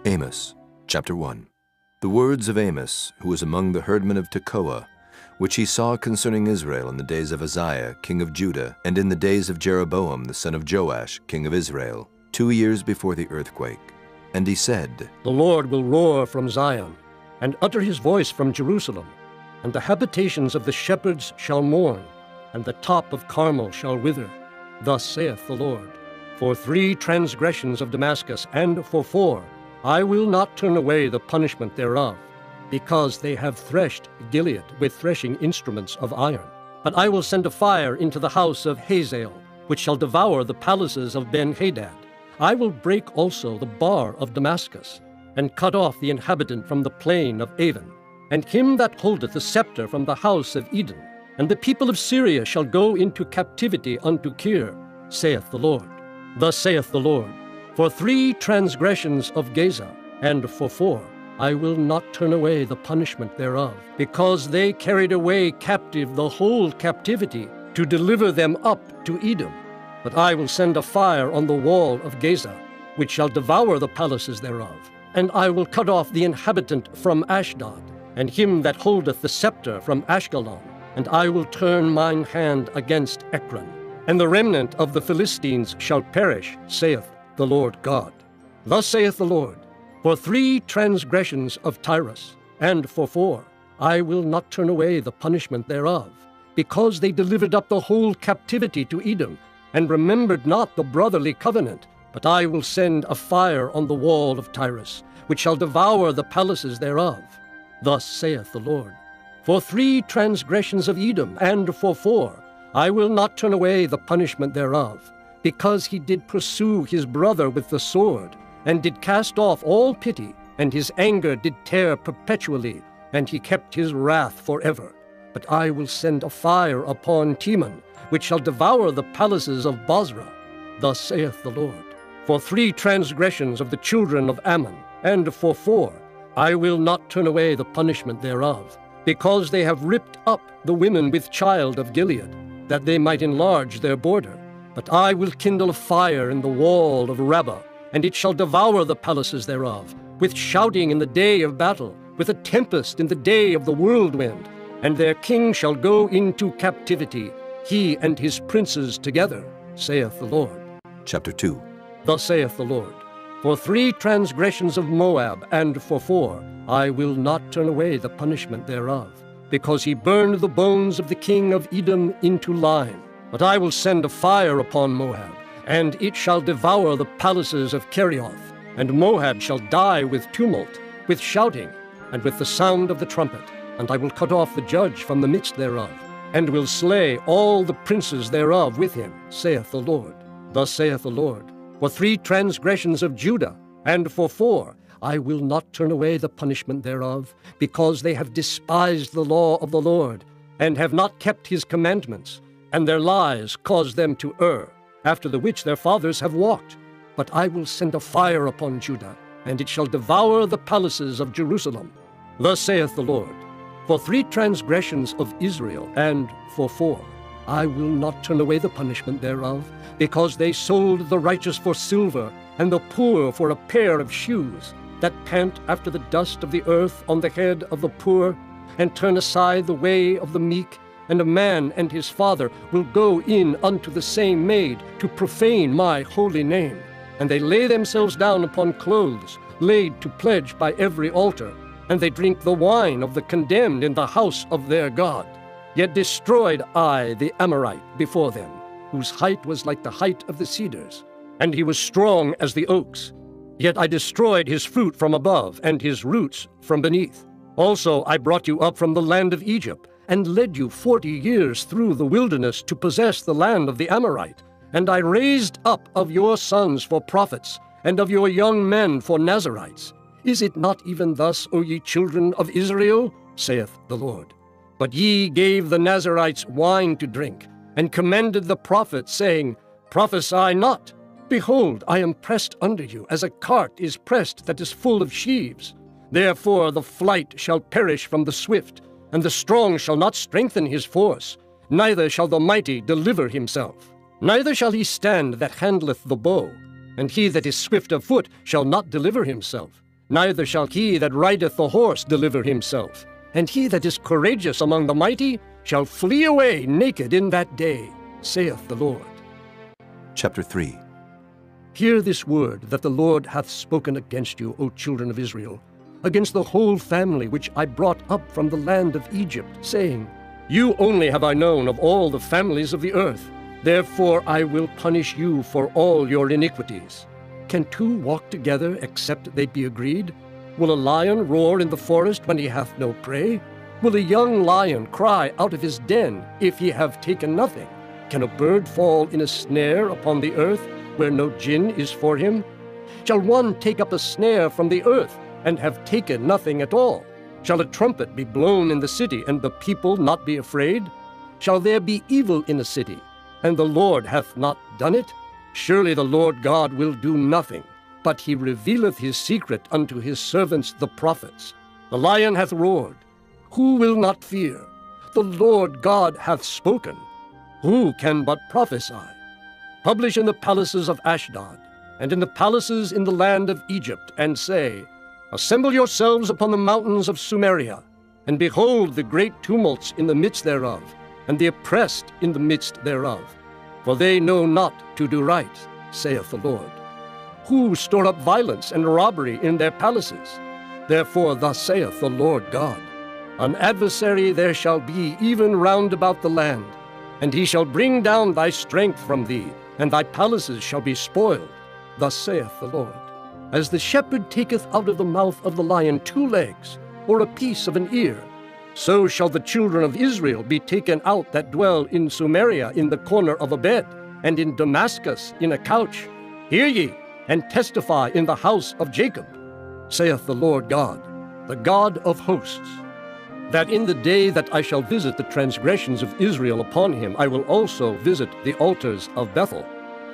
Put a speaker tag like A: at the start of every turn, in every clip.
A: Amos, chapter 1. The words of Amos, who was among the herdmen of Tekoa, which he saw concerning Israel in the days of Uzziah, king of Judah, and in the days of Jeroboam, the son of Joash, king of Israel, 2 years before the earthquake. And he said,
B: The Lord will roar from Zion, and utter his voice from Jerusalem, and the habitations of the shepherds shall mourn, and the top of Carmel shall wither. Thus saith the Lord, For 3 transgressions of Damascus, and for 4, I will not turn away the punishment thereof, because they have threshed Gilead with threshing instruments of iron. But I will send a fire into the house of Hazael, which shall devour the palaces of Ben-Hadad. I will break also the bar of Damascus, and cut off the inhabitant from the plain of Avon, and him that holdeth the scepter from the house of Edom. And the people of Syria shall go into captivity unto Kir, saith the Lord. Thus saith the Lord, For 3 transgressions of Gaza, and for 4, I will not turn away the punishment thereof, because they carried away captive the whole captivity, to deliver them up to Edom. But I will send a fire on the wall of Gaza, which shall devour the palaces thereof. And I will cut off the inhabitant from Ashdod, and him that holdeth the scepter from Ashkelon. And I will turn mine hand against Ekron, and the remnant of the Philistines shall perish, saith the Lord God. Thus saith the Lord, For 3 transgressions of Tyrus, and for 4, I will not turn away the punishment thereof, because they delivered up the whole captivity to Edom, and remembered not the brotherly covenant. But I will send a fire on the wall of Tyrus, which shall devour the palaces thereof. Thus saith the Lord, For 3 transgressions of Edom, and for 4, I will not turn away the punishment thereof, because he did pursue his brother with the sword, and did cast off all pity, and his anger did tear perpetually, and he kept his wrath forever. But I will send a fire upon Teman, which shall devour the palaces of Bozrah. Thus saith the Lord, For 3 transgressions of the children of Ammon, and for 4, I will not turn away the punishment thereof, because they have ripped up the women with child of Gilead, that they might enlarge their border. But I will kindle a fire in the wall of Rabbah, and it shall devour the palaces thereof, with shouting in the day of battle, with a tempest in the day of the whirlwind. And their king shall go into captivity, he and his princes together, saith the Lord.
A: Chapter 2.
B: Thus saith the Lord, For 3 transgressions of Moab, and for 4, I will not turn away the punishment thereof, because he burned the bones of the king of Edom into lime. But I will send a fire upon Moab, and it shall devour the palaces of Kerioth. And Moab shall die with tumult, with shouting, and with the sound of the trumpet. And I will cut off the judge from the midst thereof, and will slay all the princes thereof with him, saith the Lord. Thus saith the Lord, For 3 transgressions of Judah, and for 4, I will not turn away the punishment thereof, because they have despised the law of the Lord, and have not kept his commandments, and their lies caused them to err, after the which their fathers have walked. But I will send a fire upon Judah, and it shall devour the palaces of Jerusalem. Thus saith the Lord, For 3 transgressions of Israel, and for 4, I will not turn away the punishment thereof, because they sold the righteous for silver, and the poor for a pair of shoes, that pant after the dust of the earth on the head of the poor, and turn aside the way of the meek. And a man and his father will go in unto the same maid, to profane my holy name. And they lay themselves down upon clothes, laid to pledge by every altar, and they drink the wine of the condemned in the house of their God. Yet destroyed I the Amorite before them, whose height was like the height of the cedars, and he was strong as the oaks. Yet I destroyed his fruit from above, and his roots from beneath. Also I brought you up from the land of Egypt, and led you 40 years through the wilderness to possess the land of the Amorite. And I raised up of your sons for prophets, and of your young men for Nazarites. Is it not even thus, O ye children of Israel? Saith the Lord. But ye gave the Nazarites wine to drink, and commanded the prophets, saying, Prophesy not. Behold, I am pressed under you, as a cart is pressed that is full of sheaves. Therefore the flight shall perish from the swift, and the strong shall not strengthen his force, neither shall the mighty deliver himself. Neither shall he stand that handleth the bow, and he that is swift of foot shall not deliver himself. Neither shall he that rideth the horse deliver himself, and he that is courageous among the mighty shall flee away naked in that day, saith the Lord.
A: Chapter 3.
B: Hear this word that the Lord hath spoken against you, O children of Israel, against the whole family which I brought up from the land of Egypt, saying, You only have I known of all the families of the earth. Therefore I will punish you for all your iniquities. Can two walk together except they be agreed? Will a lion roar in the forest when he hath no prey? Will a young lion cry out of his den if he have taken nothing? Can a bird fall in a snare upon the earth where no gin is for him? Shall one take up a snare from the earth and have taken nothing at all? Shall a trumpet be blown in the city and the people not be afraid? Shall there be evil in a city, and the Lord hath not done it? Surely the Lord God will do nothing, but he revealeth his secret unto his servants the prophets. The lion hath roared. Who will not fear? The Lord God hath spoken. Who can but prophesy? Publish in the palaces of Ashdod, and in the palaces in the land of Egypt, and say, Assemble yourselves upon the mountains of Sumeria, and behold the great tumults in the midst thereof, and the oppressed in the midst thereof. For they know not to do right, saith the Lord. Who store up violence and robbery in their palaces? Therefore thus saith the Lord God, An adversary there shall be even round about the land, and he shall bring down thy strength from thee, and thy palaces shall be spoiled. Thus saith the Lord. As the shepherd taketh out of the mouth of the lion 2 legs, or a piece of an ear, so shall the children of Israel be taken out that dwell in Sumeria in the corner of a bed, and in Damascus in a couch. Hear ye, and testify in the house of Jacob, saith the Lord God, the God of hosts, that in the day that I shall visit the transgressions of Israel upon him, I will also visit the altars of Bethel,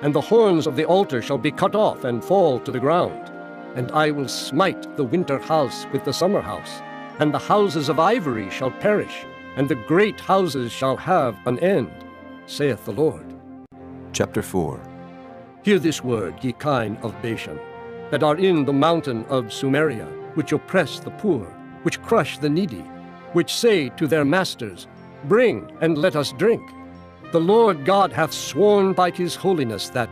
B: and the horns of the altar shall be cut off and fall to the ground. And I will smite the winter house with the summer house, and the houses of ivory shall perish, and the great houses shall have an end, saith the Lord.
A: Chapter 4.
B: Hear this word, ye kine of Bashan, that are in the mountain of Sumeria, which oppress the poor, which crush the needy, which say to their masters, Bring, and let us drink. The Lord God hath sworn by his holiness that,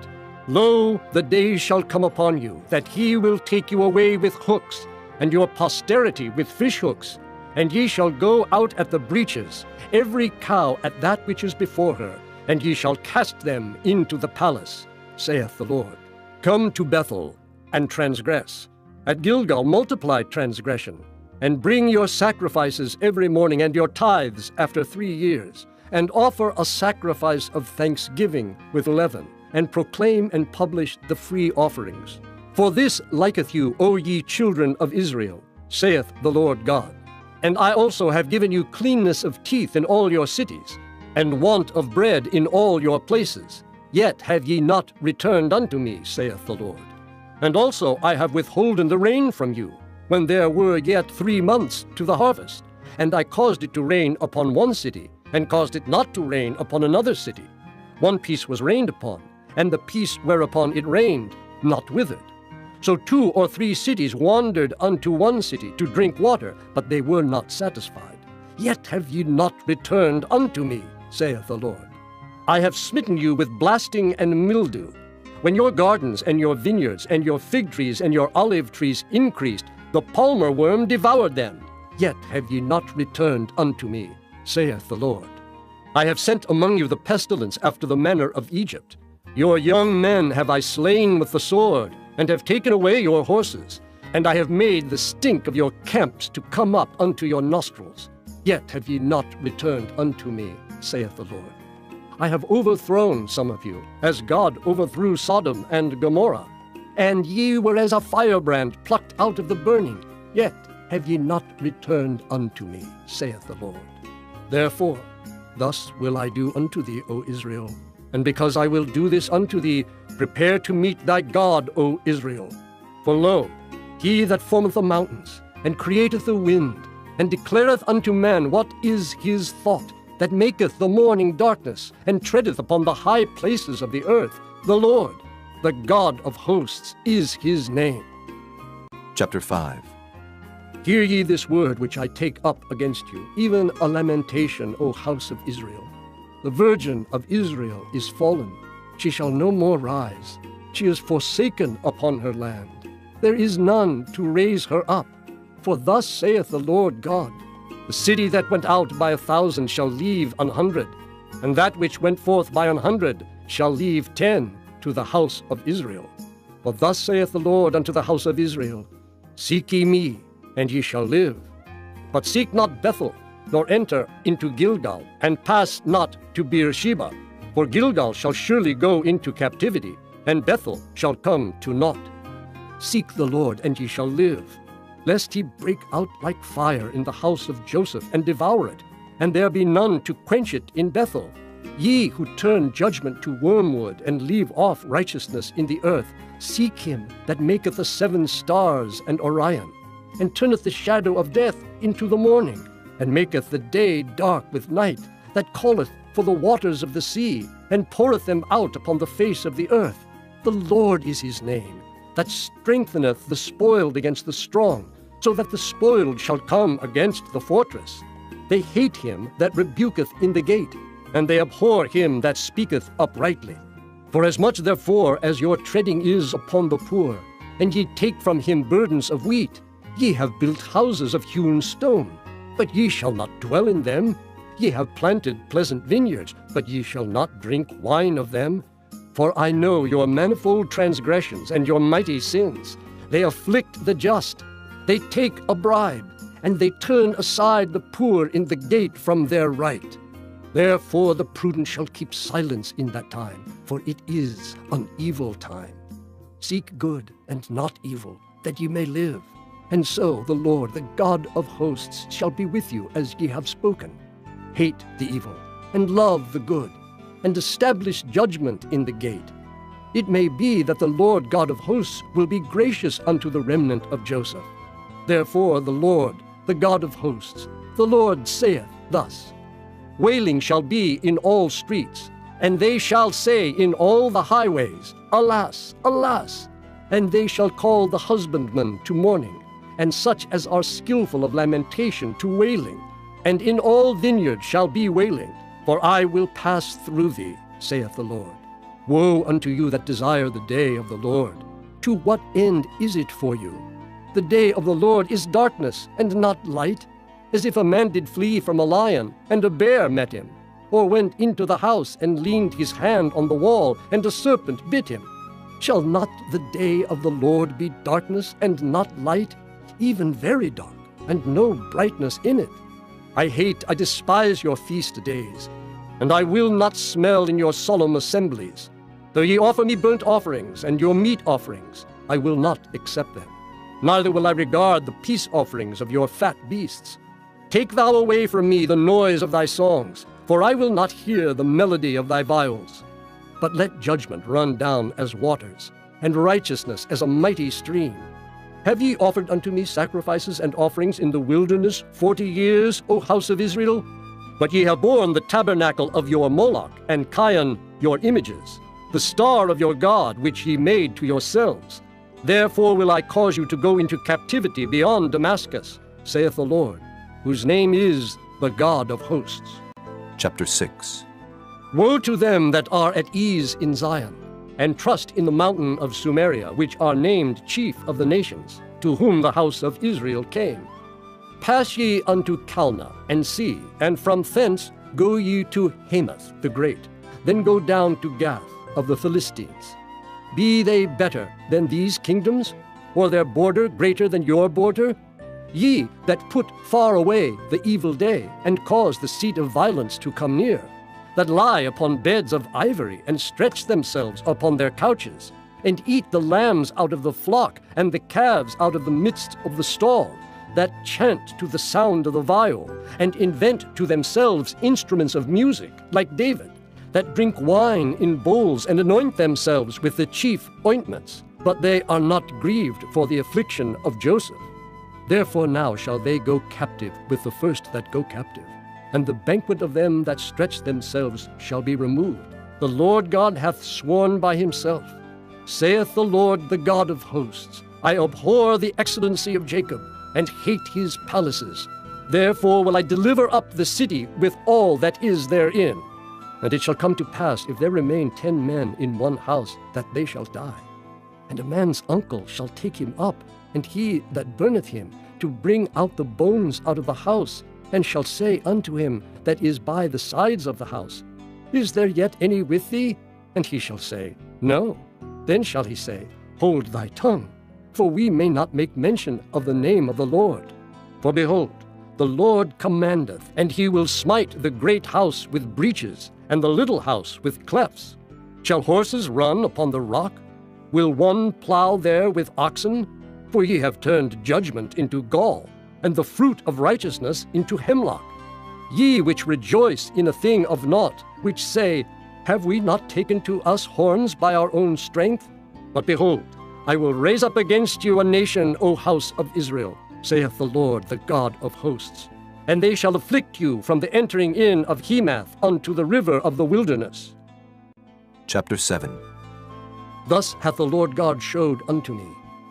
B: Lo, the days shall come upon you, that he will take you away with hooks, and your posterity with fish hooks, and ye shall go out at the breaches, every cow at that which is before her, and ye shall cast them into the palace, saith the Lord. Come to Bethel, and transgress. At Gilgal multiply transgression, and bring your sacrifices every morning, and your tithes after 3 years, and offer a sacrifice of thanksgiving with leaven, and proclaim and publish the free offerings. For this liketh you, O ye children of Israel, saith the Lord God. And I also have given you cleanness of teeth in all your cities, and want of bread in all your places. Yet have ye not returned unto me, saith the Lord. And also I have withholden the rain from you, when there were yet 3 months to the harvest. And I caused it to rain upon one city, and caused it not to rain upon another city. One piece was rained upon, and the piece whereupon it rained not withered. So 2 or 3 cities wandered unto one city to drink water, but they were not satisfied. Yet have ye not returned unto me, saith the Lord. I have smitten you with blasting and mildew. When your gardens and your vineyards and your fig trees and your olive trees increased, the palmer worm devoured them. Yet have ye not returned unto me, saith the Lord. I have sent among you the pestilence after the manner of Egypt. Your young men have I slain with the sword, and have taken away your horses, and I have made the stink of your camps to come up unto your nostrils. Yet have ye not returned unto me, saith the Lord. I have overthrown some of you, as God overthrew Sodom and Gomorrah. And ye were as a firebrand plucked out of the burning. Yet have ye not returned unto me, saith the Lord. Therefore, thus will I do unto thee, O Israel. And because I will do this unto thee, prepare to meet thy God, O Israel. For lo, he that formeth the mountains, and createth the wind, and declareth unto man what is his thought, that maketh the morning darkness, and treadeth upon the high places of the earth, the Lord, the God of hosts, is his name.
A: Chapter 5.
B: Hear ye this word which I take up against you, even a lamentation, O house of Israel. The virgin of Israel is fallen. She shall no more rise. She is forsaken upon her land. There is none to raise her up. For thus saith the Lord God, the city that went out by 1,000 shall leave 100, and that which went forth by 100 shall leave 10 to the house of Israel. For thus saith the Lord unto the house of Israel, Seek ye me, and ye shall live. But seek not Bethel, nor enter into Gilgal, and pass not to Beersheba. For Gilgal shall surely go into captivity, and Bethel shall come to naught. Seek the Lord, and ye shall live, lest he break out like fire in the house of Joseph, and devour it, and there be none to quench it in Bethel. Ye who turn judgment to wormwood, and leave off righteousness in the earth, seek him that maketh the 7 stars and Orion, and turneth the shadow of death into the morning, and maketh the day dark with night, that calleth for the waters of the sea, and poureth them out upon the face of the earth. The Lord is his name, that strengtheneth the spoiled against the strong, so that the spoiled shall come against the fortress. They hate him that rebuketh in the gate, and they abhor him that speaketh uprightly. For as much therefore as your treading is upon the poor, and ye take from him burdens of wheat, ye have built houses of hewn stone, but ye shall not dwell in them. Ye have planted pleasant vineyards, but ye shall not drink wine of them. For I know your manifold transgressions and your mighty sins. They afflict the just. They take a bribe, and they turn aside the poor in the gate from their right. Therefore the prudent shall keep silence in that time, for it is an evil time. Seek good and not evil, that ye may live. And so the Lord, the God of hosts, shall be with you as ye have spoken. Hate the evil, and love the good, and establish judgment in the gate. It may be that the Lord God of hosts will be gracious unto the remnant of Joseph. Therefore the Lord, the God of hosts, the Lord saith thus, Wailing shall be in all streets, and they shall say in all the highways, Alas, alas! And they shall call the husbandman to mourning, and such as are skillful of lamentation to wailing. And in all vineyards shall be wailing, for I will pass through thee, saith the Lord. Woe unto you that desire the day of the Lord! To what end is it for you? The day of the Lord is darkness, and not light, as if a man did flee from a lion, and a bear met him, or went into the house, and leaned his hand on the wall, and a serpent bit him. Shall not the day of the Lord be darkness, and not light, even very dark, and no brightness in it? I despise your feast days, and I will not smell in your solemn assemblies. Though ye offer me burnt offerings, and your meat offerings, I will not accept them. Neither will I regard the peace offerings of your fat beasts. Take thou away from me the noise of thy songs, for I will not hear the melody of thy viols. But let judgment run down as waters, and righteousness as a mighty stream. Have ye offered unto me sacrifices and offerings in the wilderness 40 years, O house of Israel? But ye have borne the tabernacle of your Moloch, and Chion your images, the star of your God which ye made to yourselves. Therefore will I cause you to go into captivity beyond Damascus, saith the Lord, whose name is the God of hosts.
A: Chapter 6.
B: Woe to them that are at ease in Zion, and trust in the mountain of Sumeria, which are named chief of the nations, to whom the house of Israel came. Pass ye unto Calneh, and see, and from thence go ye to Hamath the great, then go down to Gath of the Philistines. Be they better than these kingdoms, or their border greater than your border? Ye that put far away the evil day, and cause the seat of violence to come near, that lie upon beds of ivory, and stretch themselves upon their couches, and eat the lambs out of the flock, and the calves out of the midst of the stall, that chant to the sound of the viol, and invent to themselves instruments of music, like David, that drink wine in bowls, and anoint themselves with the chief ointments, but they are not grieved for the affliction of Joseph. Therefore now shall they go captive with the first that go captive, and the banquet of them that stretch themselves shall be removed. The Lord God hath sworn by himself, saith the Lord, the God of hosts, I abhor the excellency of Jacob, and hate his palaces. Therefore will I deliver up the city with all that is therein. And it shall come to pass, if there remain 10 men in one house, that they shall die. And a man's uncle shall take him up, and he that burneth him, to bring out the bones out of the house, and shall say unto him that is by the sides of the house, Is there yet any with thee? And he shall say, No. Then shall he say, Hold thy tongue, for we may not make mention of the name of the Lord. For behold, the Lord commandeth, and he will smite the great house with breaches, and the little house with clefts. Shall horses run upon the rock? Will one plow there with oxen? For ye have turned judgment into gall, and the fruit of righteousness into hemlock. Ye which rejoice in a thing of naught, which say, Have we not taken to us horns by our own strength? But behold, I will raise up against you a nation, O house of Israel, saith the Lord, the God of hosts. And they shall afflict you from the entering in of Hemath unto the river of the wilderness.
A: Chapter 7.
B: Thus hath the Lord God showed unto me,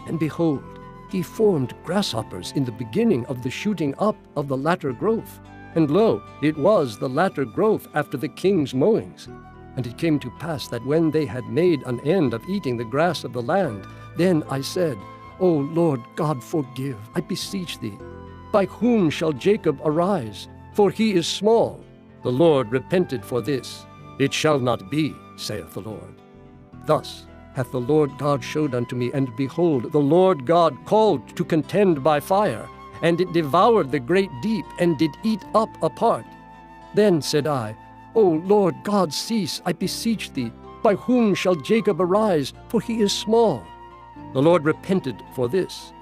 B: and behold, he formed grasshoppers in the beginning of the shooting up of the latter growth. And lo, it was the latter growth after the king's mowings. And it came to pass that when they had made an end of eating the grass of the land, then I said, O Lord God, forgive, I beseech thee. By whom shall Jacob arise? For he is small. The Lord repented for this. It shall not be, saith the Lord. Thus hath the Lord God showed unto me, and behold, the Lord God called to contend by fire, and it devoured the great deep, and did eat up a part. Then said I, O Lord God, cease, I beseech thee. By whom shall Jacob arise? For he is small. The Lord repented for this.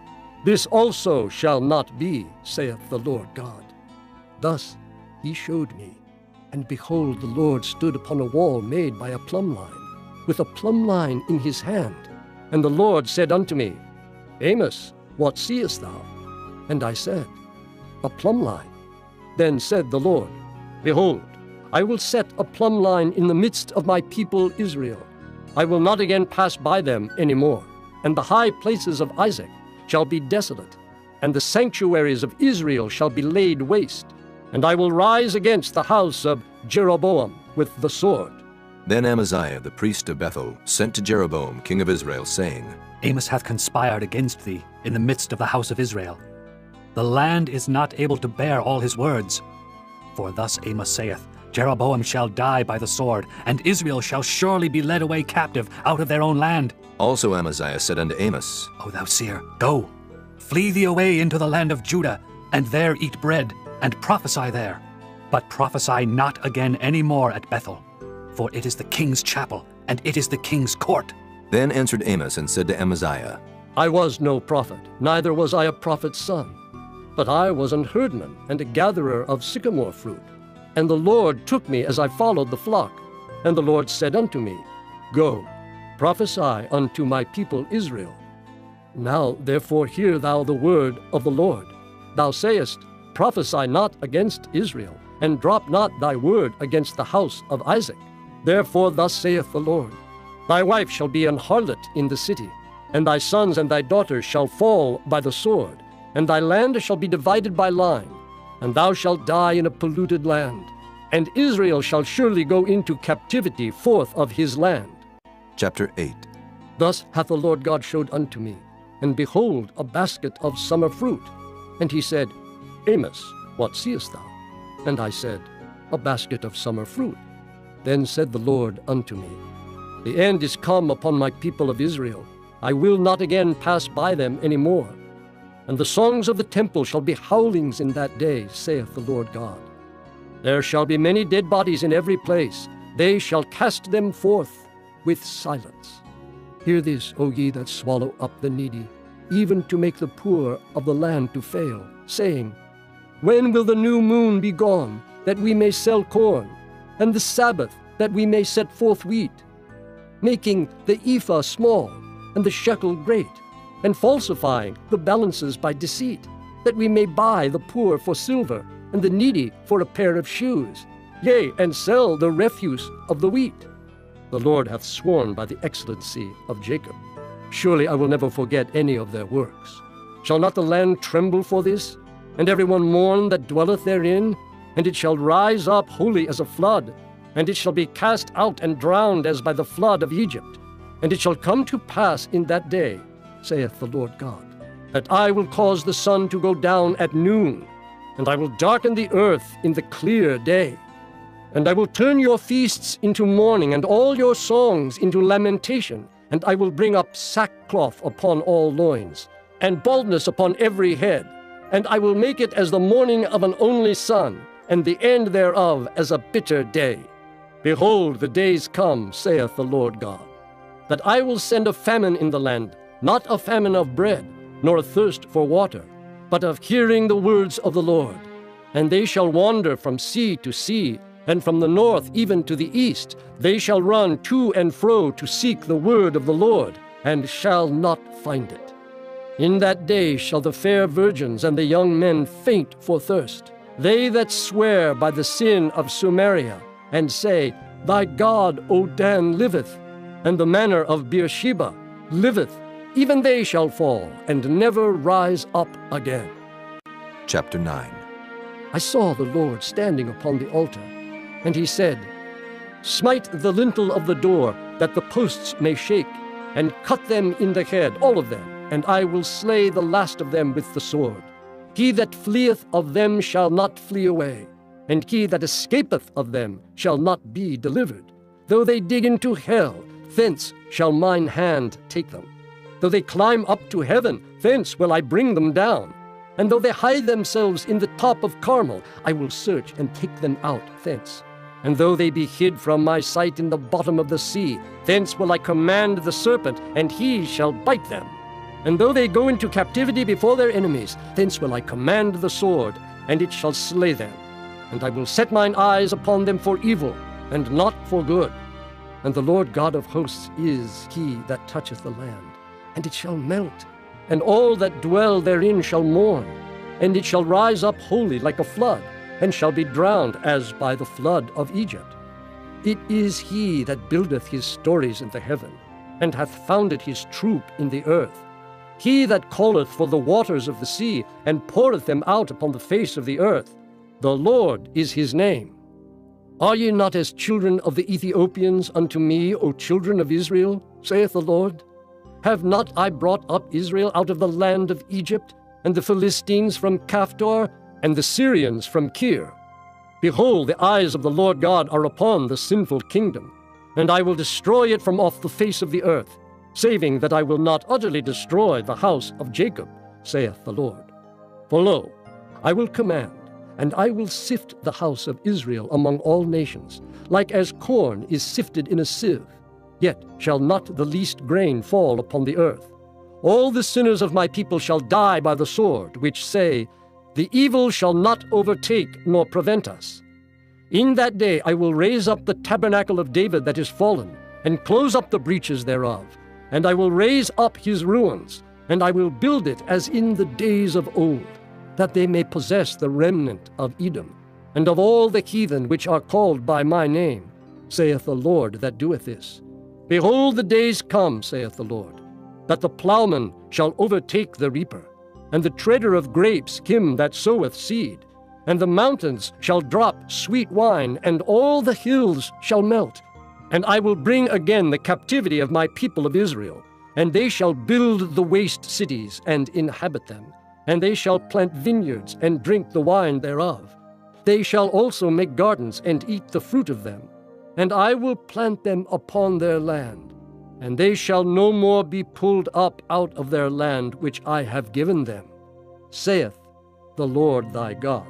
B: This also shall not be, saith the Lord God. Thus he showed me, and behold, the Lord stood upon a wall made by a plumb line, with a plumb line in his hand. And the Lord said unto me, Amos, what seest thou? And I said, A plumb line. Then said the Lord, Behold, I will set a plumb line in the midst of my people Israel. I will not again pass by them any more. And the high places of Isaac shall be desolate, and the sanctuaries of Israel shall be laid waste. And I will rise against the house of Jeroboam with the sword.
A: Then Amaziah the priest of Bethel sent to Jeroboam king of Israel, saying,
C: Amos hath conspired against thee in the midst of the house of Israel. The land is not able to bear all his words. For thus Amos saith, Jeroboam shall die by the sword, and Israel shall surely be led away captive out of their own land.
A: Also Amaziah said unto Amos,
C: O thou seer, go, flee thee away into the land of Judah, and there eat bread, and prophesy there. But prophesy not again any more at Bethel, for it is the king's chapel, and it is the king's court.
A: Then answered Amos and said to Amaziah,
B: I was no prophet, neither was I a prophet's son, but I was an herdman and a gatherer of sycamore fruit. And the Lord took me as I followed the flock. And the Lord said unto me, Go, prophesy unto my people Israel. Now therefore hear thou the word of the Lord. Thou sayest, Prophesy not against Israel, and drop not thy word against the house of Isaac. Therefore thus saith the Lord, Thy wife shall be an harlot in the city, and thy sons and thy daughters shall fall by the sword, and thy land shall be divided by line, and thou shalt die in a polluted land. And Israel shall surely go into captivity forth of his land.
A: Chapter 8.
B: Thus hath the Lord God showed unto me, and behold, a basket of summer fruit. And he said, Amos, what seest thou? And I said, A basket of summer fruit. Then said the Lord unto me, The end is come upon my people of Israel. I will not again pass by them any more. And the songs of the temple shall be howlings in that day, saith the Lord God. There shall be many dead bodies in every place. They shall cast them forth with silence. Hear this, O ye that swallow up the needy, even to make the poor of the land to fail, saying, When will the new moon be gone, that we may sell corn, and the Sabbath, that we may set forth wheat, making the ephah small, and the shekel great, and falsifying the balances by deceit, that we may buy the poor for silver, and the needy for a pair of shoes, yea, and sell the refuse of the wheat. The Lord hath sworn by the excellency of Jacob. Surely I will never forget any of their works. Shall not the land tremble for this, and everyone mourn that dwelleth therein? And it shall rise up wholly as a flood, and it shall be cast out and drowned as by the flood of Egypt. And it shall come to pass in that day, saith the Lord God, that I will cause the sun to go down at noon, and I will darken the earth in the clear day. And I will turn your feasts into mourning, and all your songs into lamentation, and I will bring up sackcloth upon all loins, and baldness upon every head, and I will make it as the mourning of an only son, and the end thereof as a bitter day. Behold, the days come, saith the Lord God, that I will send a famine in the land, not a famine of bread, nor a thirst for water, but of hearing the words of the Lord. And they shall wander from sea to sea, and from the north even to the east. They shall run to and fro to seek the word of the Lord, and shall not find it. In that day shall the fair virgins and the young men faint for thirst. They that swear by the sin of Samaria, and say, Thy God, O Dan, liveth, and the manor of Beersheba liveth, even they shall fall, and never rise up again.
A: Chapter 9.
B: I saw the Lord standing upon the altar, and he said, Smite the lintel of the door, that the posts may shake, and cut them in the head, all of them, and I will slay the last of them with the sword. He that fleeth of them shall not flee away, and he that escapeth of them shall not be delivered. Though they dig into hell, thence shall mine hand take them. Though they climb up to heaven, thence will I bring them down. And though they hide themselves in the top of Carmel, I will search and take them out thence. And though they be hid from my sight in the bottom of the sea, thence will I command the serpent, and he shall bite them. And though they go into captivity before their enemies, thence will I command the sword, and it shall slay them. And I will set mine eyes upon them for evil, and not for good. And the Lord God of hosts is he that toucheth the land, and it shall melt, and all that dwell therein shall mourn, and it shall rise up wholly like a flood, and shall be drowned as by the flood of Egypt. It is he that buildeth his stories in the heaven, and hath founded his troop in the earth. He that calleth for the waters of the sea, and poureth them out upon the face of the earth. The Lord is his name. Are ye not as children of the Ethiopians unto me, O children of Israel, saith the Lord? Have not I brought up Israel out of the land of Egypt, and the Philistines from Caphtor, and the Syrians from Kir? Behold, the eyes of the Lord God are upon the sinful kingdom, and I will destroy it from off the face of the earth, saving that I will not utterly destroy the house of Jacob, saith the Lord. For lo, I will command, and I will sift the house of Israel among all nations, like as corn is sifted in a sieve, yet shall not the least grain fall upon the earth. All the sinners of my people shall die by the sword, which say, The evil shall not overtake nor prevent us. In that day I will raise up the tabernacle of David that is fallen, and close up the breaches thereof, and I will raise up his ruins, and I will build it as in the days of old, that they may possess the remnant of Edom, and of all the heathen which are called by my name, saith the Lord that doeth this. Behold, the days come, saith the Lord, that the plowman shall overtake the reaper, and the treader of grapes him that soweth seed. And the mountains shall drop sweet wine, and all the hills shall melt. And I will bring again the captivity of my people of Israel, and they shall build the waste cities and inhabit them. And they shall plant vineyards and drink the wine thereof. They shall also make gardens and eat the fruit of them. And I will plant them upon their land, and they shall no more be pulled up out of their land which I have given them, saith the Lord thy God.